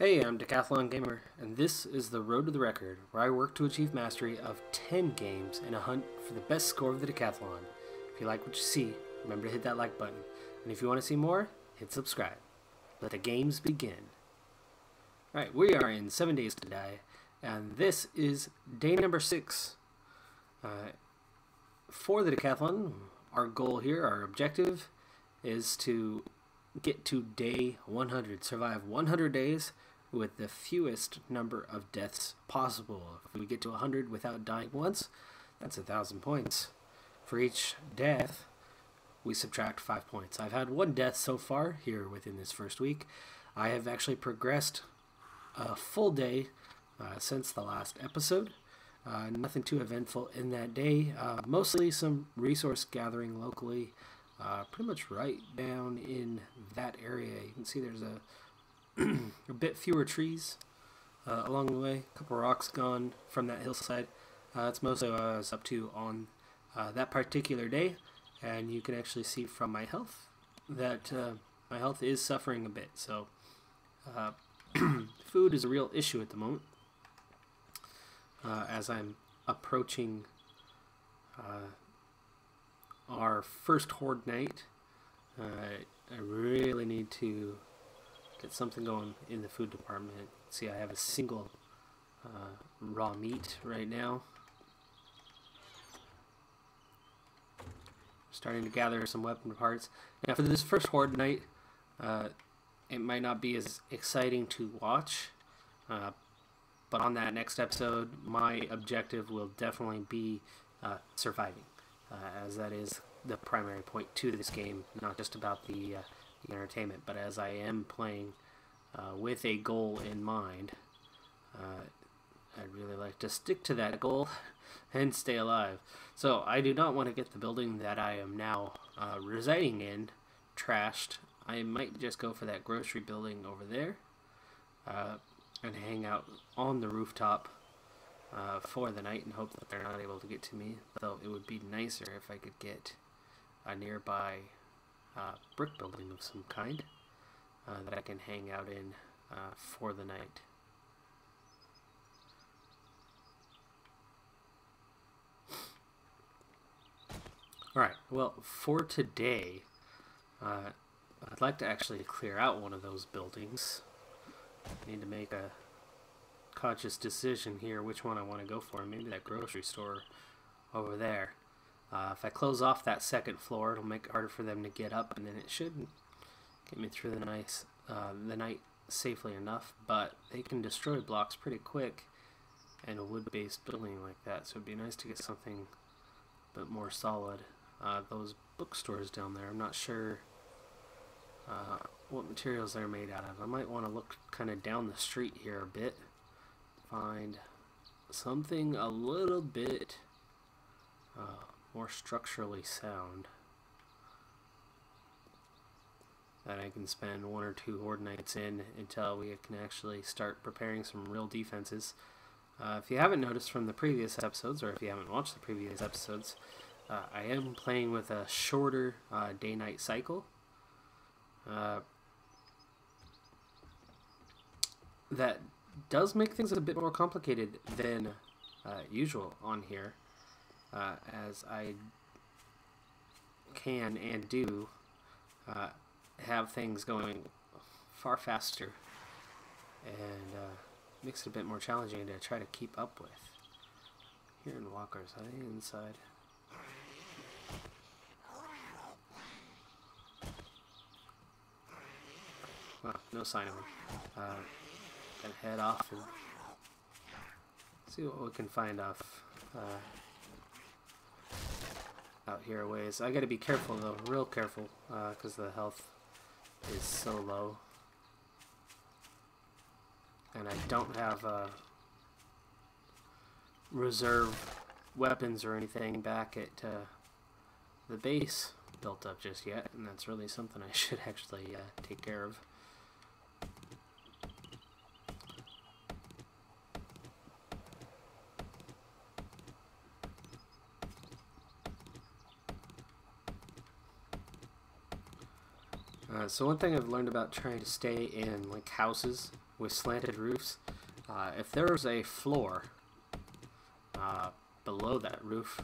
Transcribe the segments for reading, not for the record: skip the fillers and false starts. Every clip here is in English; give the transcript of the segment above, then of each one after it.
Hey, I'm Decathlon Gamer, and this is the Road to the Record, where I work to achieve mastery of 10 games in a hunt for the best score of the Decathlon. If you like what you see, remember to hit that like button. And if you want to see more, hit subscribe. Let the games begin. Alright, we are in 7 Days to Die, and this is day number 6. For the Decathlon, our goal here, our objective, is to get to day 100, survive 100 days with the fewest number of deaths possible. If we get to 100 without dying once, that's 1,000 points. For each death, we subtract 5 points. I've had 1 death so far here within this first week. I have actually progressed a full day since the last episode. Nothing too eventful in that day. Mostly some resource gathering locally. Pretty much right down in that area. You can see there's a bit fewer trees along the way. A couple rocks gone from that hillside. That's mostly what I was up to on that particular day. And you can actually see from my health that my health is suffering a bit. So food is a real issue at the moment. As I'm approaching our first horde night, I really need to get something going in the food department. See, I have a single raw meat right now. Starting to gather some weapon parts. Now for this first horde night, it might not be as exciting to watch, but on that next episode, my objective will definitely be surviving. As that is the primary point to this game, not just about the entertainment, but as I am playing with a goal in mind, I'd really like to stick to that goal and stay alive. So I do not want to get the building that I am now residing in trashed. I might just go for that grocery building over there and hang out on the rooftop for the night and hope that they're not able to get to me. Though it would be nicer if I could get a nearby brick building of some kind that I can hang out in for the night. Alright, well, for today, I'd like to actually clear out one of those buildings. I need to make a conscious decision here which one I want to go for. Maybe that grocery store over there. If I close off that second floor, it'll make it harder for them to get up, and then it should get me through the night safely enough. But they can destroy blocks pretty quick in a wood-based building like that, so it'd be nice to get something a bit more solid. Those bookstores down there, I'm not sure what materials they're made out of. I might want to look kind of down the street here a bit. Find something a little bit more structurally sound that I can spend 1 or 2 horde nights in until we can actually start preparing some real defenses. If you haven't noticed from the previous episodes, or if you haven't watched the previous episodes, I am playing with a shorter day-night cycle. That does make things a bit more complicated than usual on here, as I can and do have things going far faster, and makes it a bit more challenging to try to keep up with. Here in Walker's, are they inside? Well, no sign of them. Gonna head off and see what we can find off out here a ways. I gotta be careful though, real careful, because the health is so low, and I don't have reserve weapons or anything back at the base built up just yet, and that's really something I should actually take care of. So one thing I've learned about trying to stay in like houses with slanted roofs. If there's a floor below that roof,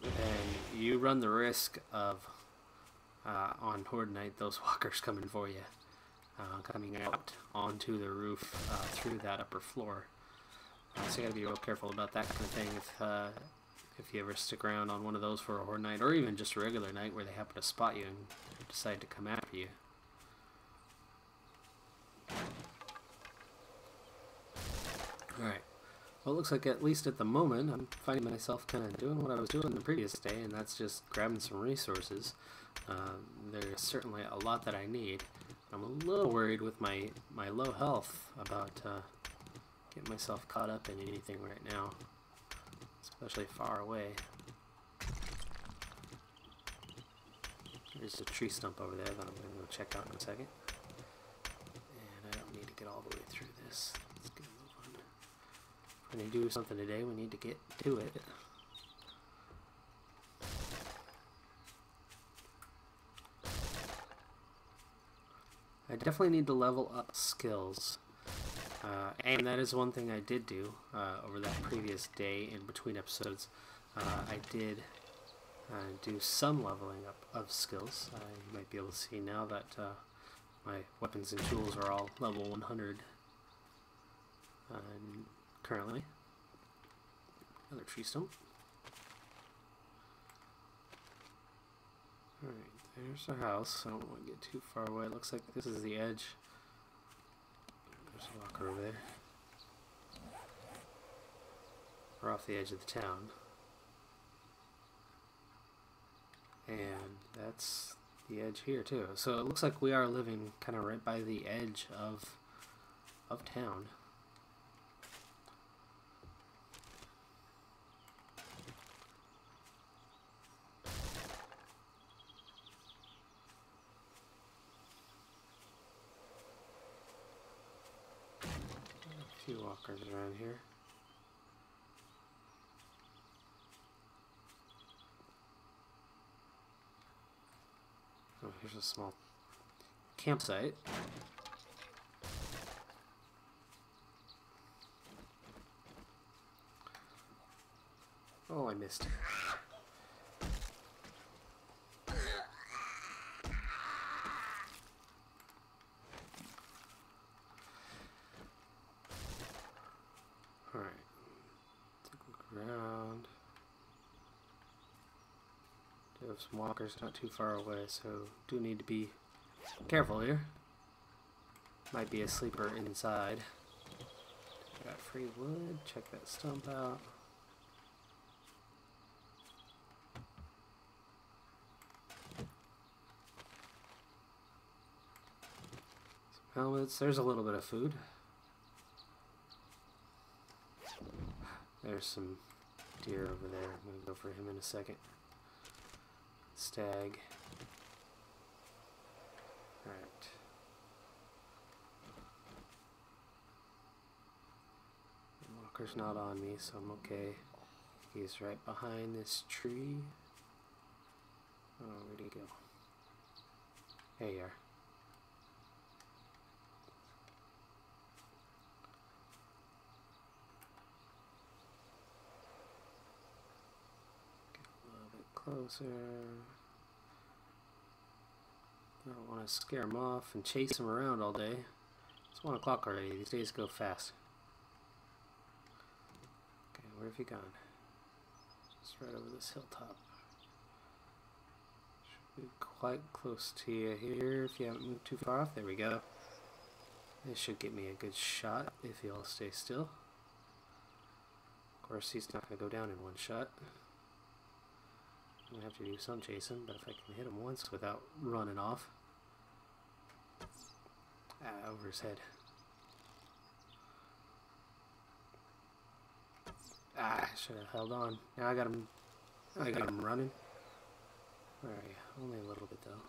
then you run the risk of on Horde Night those walkers coming for you, coming out onto the roof through that upper floor. So you gotta be real careful about that kind of thing if you ever stick around on one of those for a Horde Night, or even just a regular night where they happen to spot you and decide to come after you. Alright, well, it looks like at least at the moment I'm finding myself kind of doing what I was doing the previous day, and that's just grabbing some resources. There's certainly a lot that I need. I'm a little worried with my low health about getting myself caught up in anything right now, especially far away. There's a tree stump over there that I'm going to go check out in a second. And I don't need to get all the way through this. Let's get a move on. If we're going to do something today, we need to get to it. I definitely need to level up skills. And that is one thing I did do over that previous day in between episodes. I did do some leveling up of skills. You might be able to see now that my weapons and tools are all level 100 currently. Another tree stump. Alright, there's our house. I don't want to get too far away. It looks like this is the edge. There's a walker over there. We're off the edge of the town. And that's the edge here too. So it looks like we are living kind of right by the edge of town. A few walkers around here. Oh, here's a small campsite. Oh, I missed. Alright. Take a look around. Do have some walkers not too far away, so do need to be careful here. Might be a sleeper inside. Got free wood. Check that stump out. Some helmets. There's a little bit of food. There's some deer over there. I'm going to go for him in a second. Stag. Alright. The walker's not on me, so I'm okay. He's right behind this tree. Oh, where'd he go? There you are. Closer. I don't want to scare him off and chase him around all day. It's 1 o'clock already. These days go fast. Okay, where have you gone? Just right over this hilltop. Should be quite close to you here if you haven't moved too far off. There we go. This should get me a good shot if you'll stay still. Of course, he's not going to go down in one shot. I'm going to have to do some chasing, but if I can hit him once without running off. Ah, over his head. Ah, I should have held on. Now I got him running. Where are you? Only a little bit though.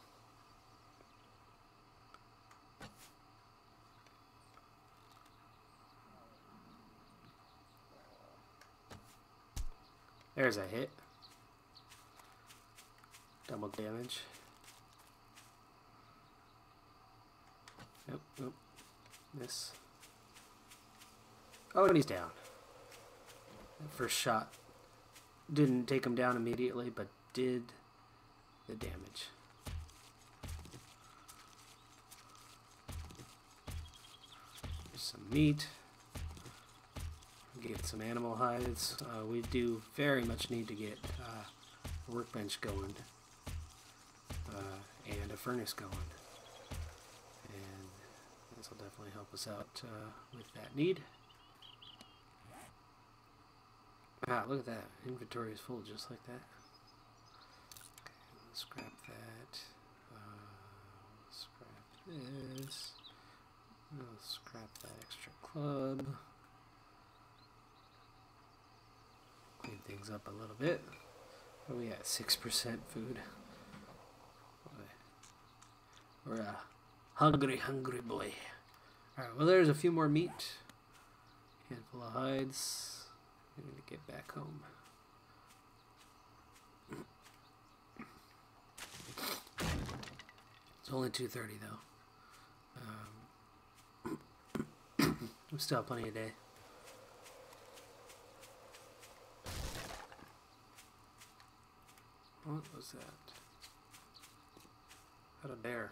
There's a hit. Double damage. Nope, nope. This. Oh, and he's down. That first shot didn't take him down immediately, but did the damage. There's some meat. Get some animal hides. We do very much need to get a workbench going and a furnace going. And this will definitely help us out with that need. Ah, look at that. Inventory is full just like that. Okay, let's scrap that. Scrap this. Let's scrap that extra club. Clean things up a little bit. What are we at? 6% food. We're a hungry boy. Alright, well there's a few more meat. Handful of hides. I need to get back home. It's only 2:30 though. We still have plenty of day. What was that? Is that a bear?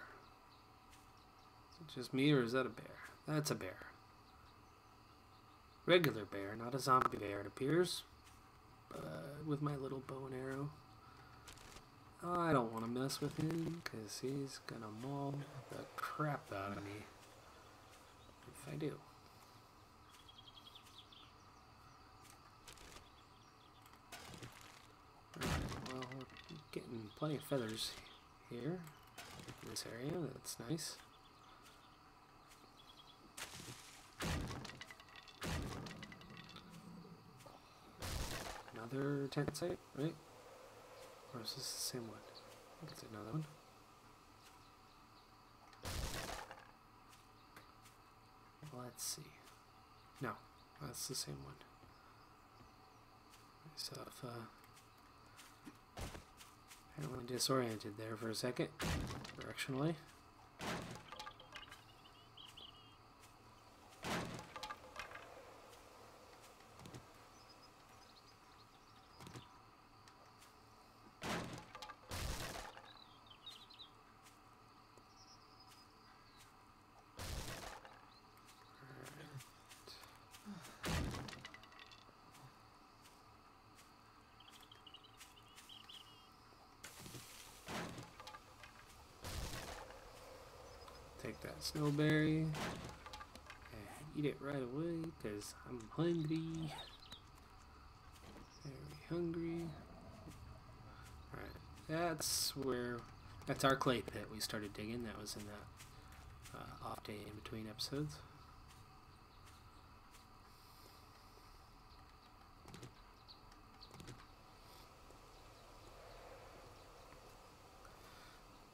Is it just me or is that a bear? That's a bear. Regular bear, not a zombie bear, it appears. With my little bow and arrow. I don't want to mess with him because he's gonna maul the crap out of me if I do. Alright, well, we're getting plenty of feathers here in this area. That's nice. Another tent site, right? Or is this the same one? I think it's another one. Let's see. No, that's the same one. Myself, apparently disoriented there for a second, directionally. Take that snowberry and eat it right away because I'm hungry. Very hungry. Alright, that's our clay pit we started digging. That was in that off day in between episodes.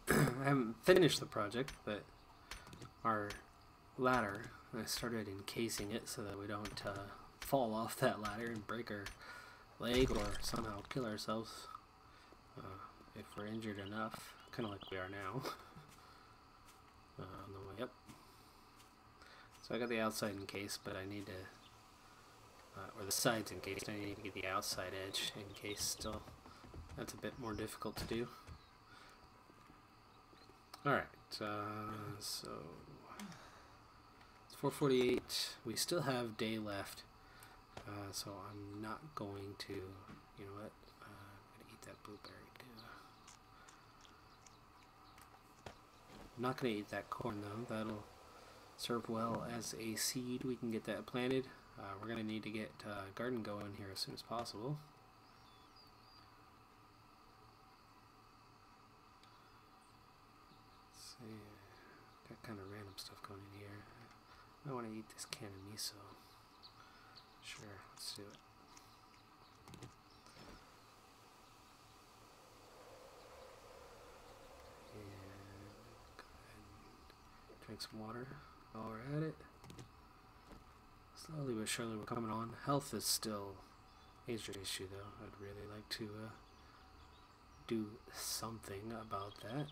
I haven't finished the project, but our ladder, I started encasing it so that we don't fall off that ladder and break our leg or somehow kill ourselves if we're injured enough, kind of like we are now on the way up. So I got the outside encased, but I need to, or the sides encased, I need to get the outside edge encased still. That's a bit more difficult to do. Alright, so it's 4:48. We still have day left, so I'm not going to, you know what, I'm going to eat that blueberry too. I'm not going to eat that corn though, that'll serve well as a seed. We can get that planted. We're going to need to get a garden going here as soon as possible. Got kind of random stuff going in here. I want to eat this can of miso. Sure, let's do it. And go ahead and drink some water while we're at it. Slowly but surely we're coming on. Health is still a major issue though. I'd really like to do something about that.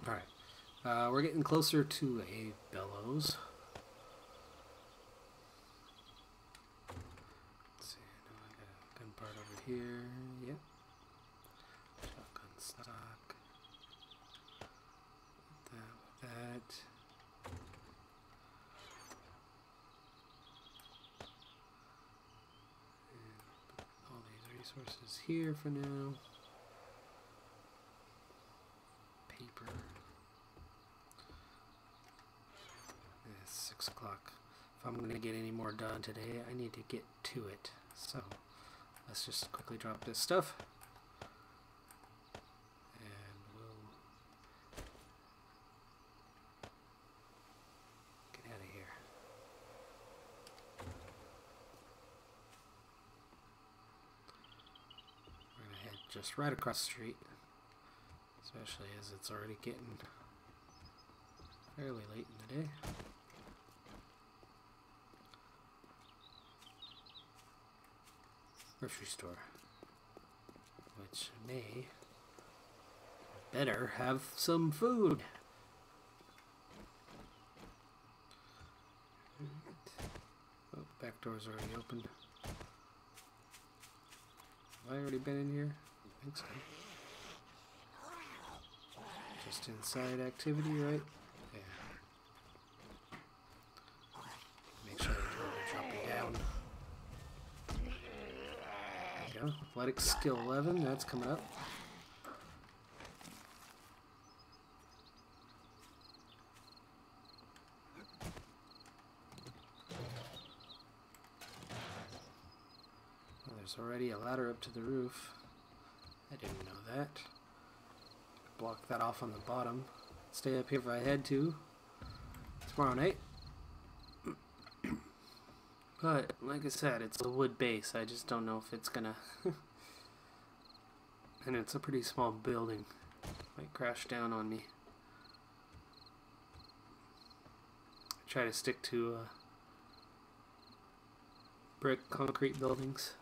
Alright. We're getting closer to a bellows. Let's see. Now I got a gun part over here. Yep. Shotgun stock. That. All these resources here for now. Paper. It's 6 o'clock. If I'm going to get any more done today, I need to get to it. So let's just quickly drop this stuff. And we'll get out of here. We're going to head just right across the street. Especially as it's already getting fairly late in the day. Grocery store. Which may better have some food. Oh, back door's already open. Have I already been in here? I think so. Just inside activity, right? Yeah. Make sure I drop it down. There you go. Athletic skill 11, that's coming up. Well, there's already a ladder up to the roof. I didn't know that. Block that off on the bottom. Stay up here if I had to tomorrow night. But like I said, it's a wood base. I just don't know if it's gonna and it's a pretty small building. Might crash down on me. I try to stick to brick concrete buildings.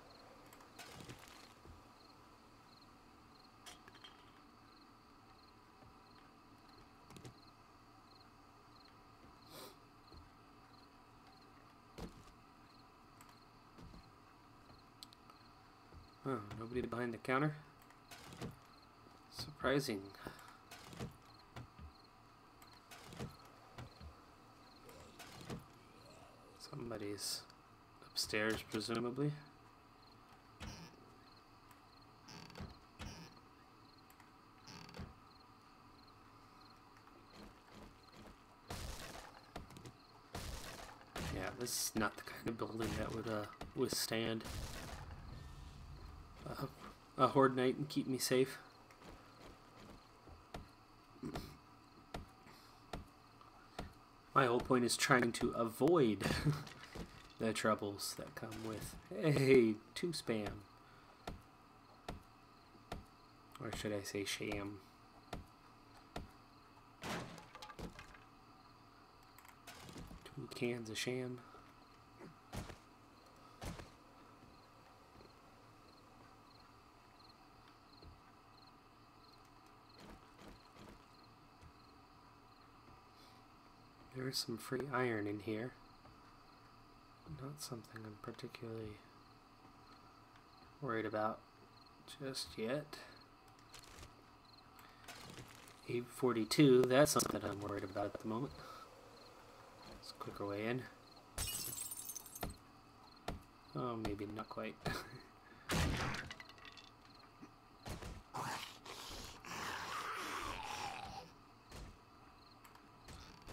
Oh, nobody behind the counter? Surprising. Somebody's upstairs, presumably. Yeah, this is not the kind of building that would withstand a horde night and keep me safe. My whole point is trying to avoid the troubles that come with, hey, 2 spam. Or should I say sham? 2 cans of sham. There's some free iron in here. Not something I'm particularly worried about just yet. 842, that's something I'm worried about at the moment. It's a quicker way in. Oh, maybe not quite.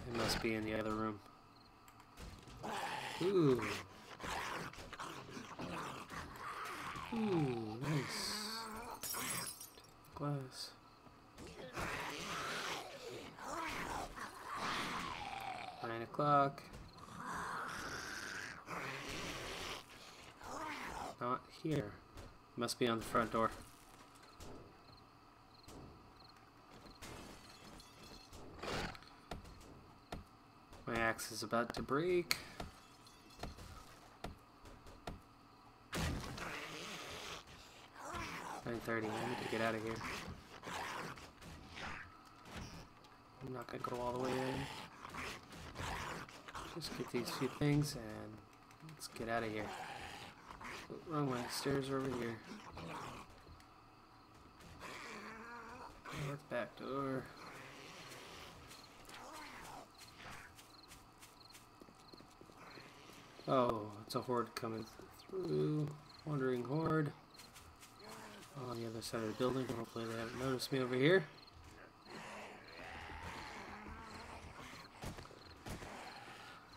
It must be in the other room. Ooh. Ooh, nice. Glass. Nine o'clock. Not here. Must be on the front door. My axe is about to break. 9:30. I need to get out of here. I'm not gonna go all the way in. Just get these few things and let's get out of here. Oh, wrong way. Stairs are over here. That's back door. Oh, it's a horde coming through. Wandering horde. On the other side of the building. Hopefully they haven't noticed me over here.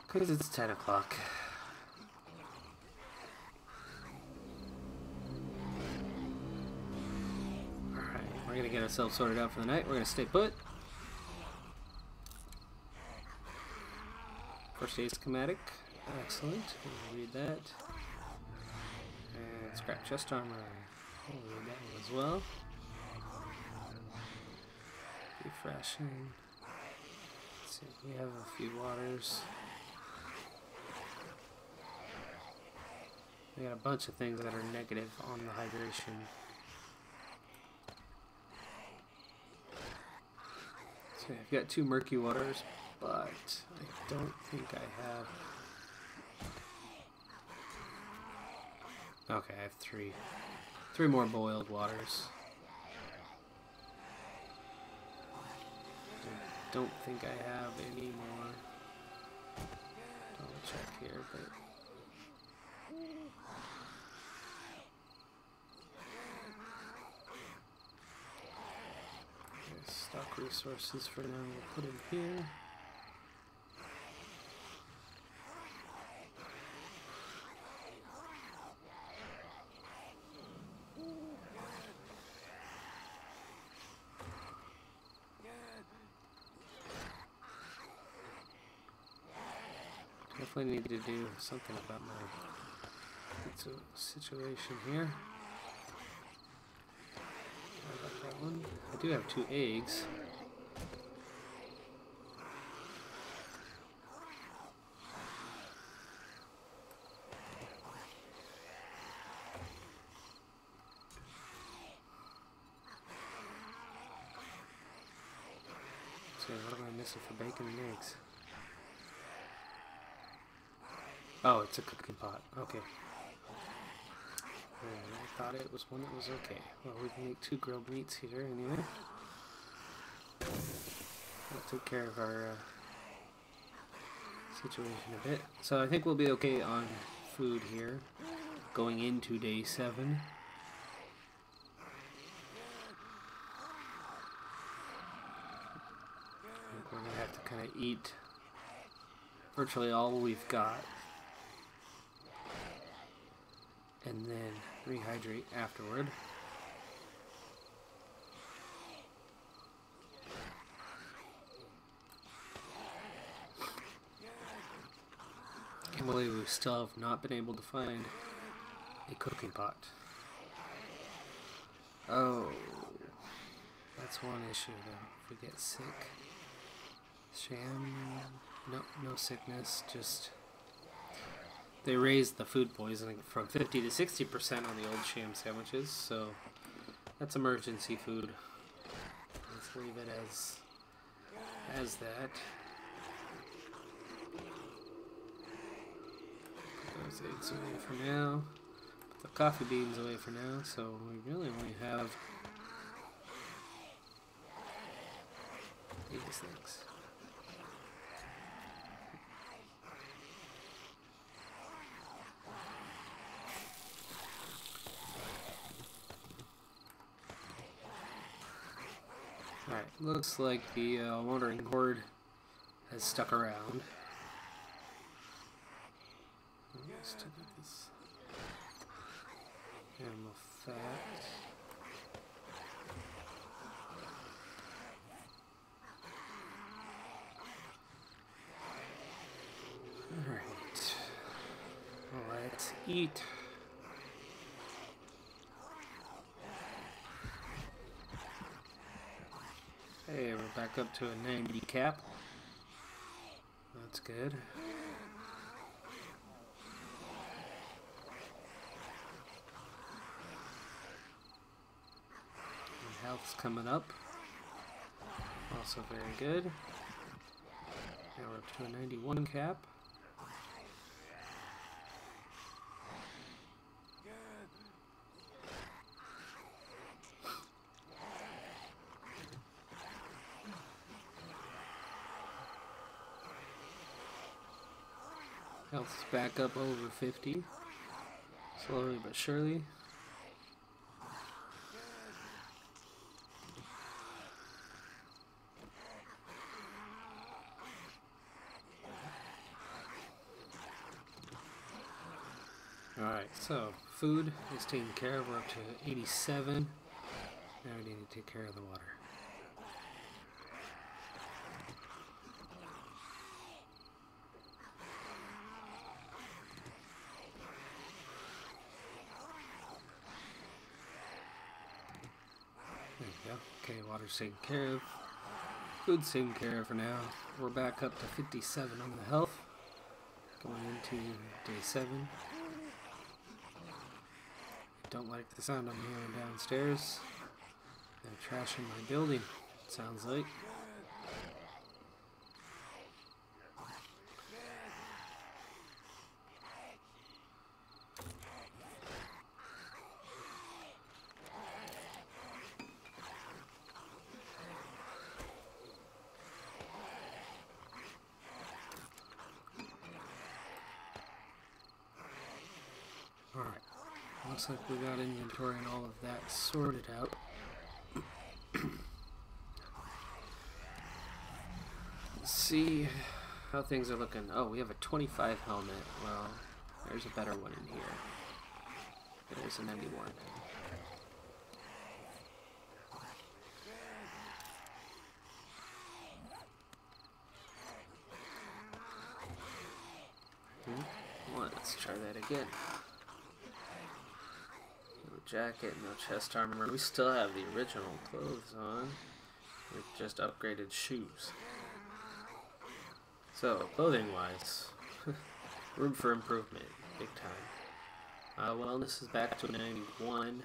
Because it's 10 o'clock. Alright, we're going to get ourselves sorted out for the night. We're going to stay put. First aid schematic. Excellent. We'll read that. And scrap chest armor. We'll read that one as well. Refreshing. Let's see, we have a few waters. We got a bunch of things that are negative on the hydration. So I've got 2 murky waters, but I don't think I have. Okay, I have 3. 3 more boiled waters. I don't think I have any more. Double check here, but. Stock resources for now, we'll put in here. Definitely need to do something about my situation here. That one. I do have 2 eggs. So what am I missing for bacon and eggs? Oh, it's a cooking pot. Okay. I thought it was one that was okay. Well, we can make 2 grilled meats here anyway. That took care of our situation a bit. So I think we'll be okay on food here going into day 7. I think we're going to have to kind of eat virtually all we've got. And then rehydrate afterward. Can't believe we still have not been able to find a cooking pot. Oh, that's one issue though. If we get sick. Sham, no sickness, just they raised the food poisoning from 50 to 60% on the old sham sandwiches, so that's emergency food. Let's leave it as that. Put those eggs away for now. Put the coffee beans away for now, so we really only have these things. Alright, looks like the wandering horde has stuck around. Let's check out this animal fat. Alright, let's eat. Hey, we're back up to a 90 cap. That's good. And health's coming up. Also very good. Now we're up to a 91 cap. Health's back up over 50. Slowly but surely. Alright, so food is taken care of. We're up to 87. Now we need to take care of the water. There you go. Okay, water's taken care of. Food's taken care of for now. We're back up to 57 on the health. Going into day 7. Don't like the sound I'm hearing downstairs. They're trashing my building, it sounds like. Alright. Looks like we got inventory and all of that sorted out. Let's see how things are looking. Oh, we have a 25 helmet. Well, there's a better one in here. There's a 91. Let's try that again. Jacket, no chest armor. We still have the original clothes on with just upgraded shoes. So, clothing wise, room for improvement, big time. Wellness is back to 91.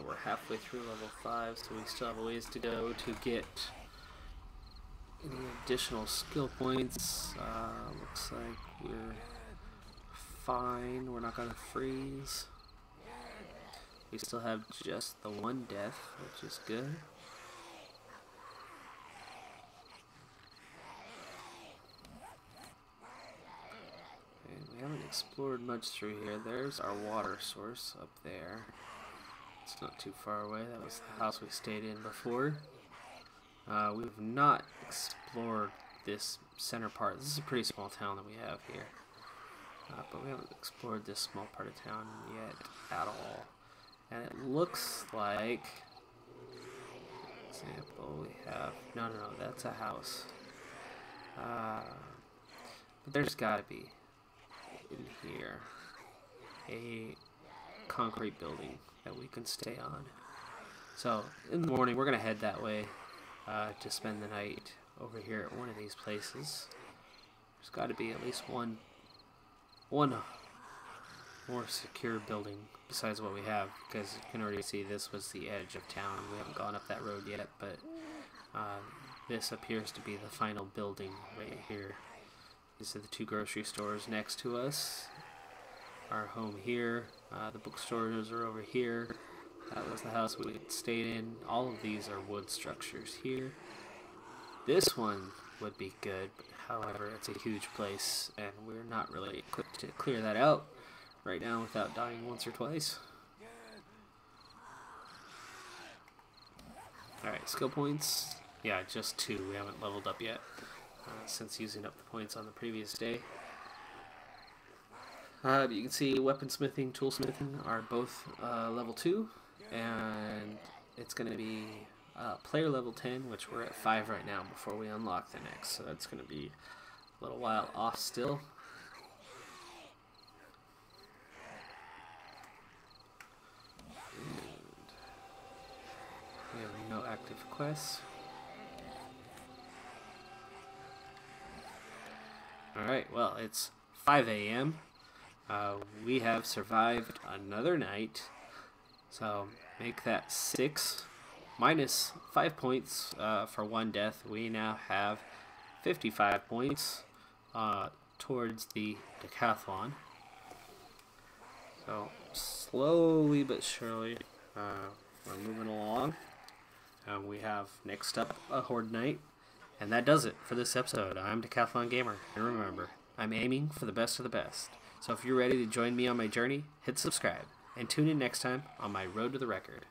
We're halfway through level 5, so we still have a ways to go to get any additional skill points. Looks like we're fine. We're not gonna freeze. We still have just the one death, which is good. And we haven't explored much through here. There's our water source up there. It's not too far away. That was the house we stayed in before. We've not explored this center part. This is a pretty small town that we have here. But we haven't explored this small part of town yet at all. And it looks like, example, we have, no, that's a house. But there's gotta be, in here, a concrete building that we can stay on. So, in the morning, we're gonna head that way, to spend the night over here at one of these places. There's gotta be at least one more secure building besides what we have, because you can already see this was the edge of town. We haven't gone up that road yet, but this appears to be the final building right here. These are the two grocery stores next to us. Our home here. The bookstores are over here. That was the house we stayed in. All of these are wood structures here. This one would be good, but however, it's a huge place, and we're not really equipped to clear that out right now without dying once or twice. Alright, skill points. Yeah, just 2. We haven't leveled up yet since using up the points on the previous day. You can see weaponsmithing, toolsmithing are both level 2, and it's going to be player level 10, which we're at 5 right now before we unlock the next, so that's going to be a little while off still. We have no active quests. Alright, well, it's 5 a.m. We have survived another night, so make that 6 minus 5 points for one death. We now have 55 points towards the Decathlon. So slowly but surely we're moving along. We have next up a Horde Night. And that does it for this episode. I'm Decathlon Gamer. And remember, I'm aiming for the best of the best. So if you're ready to join me on my journey, hit subscribe. And tune in next time on my road to the record.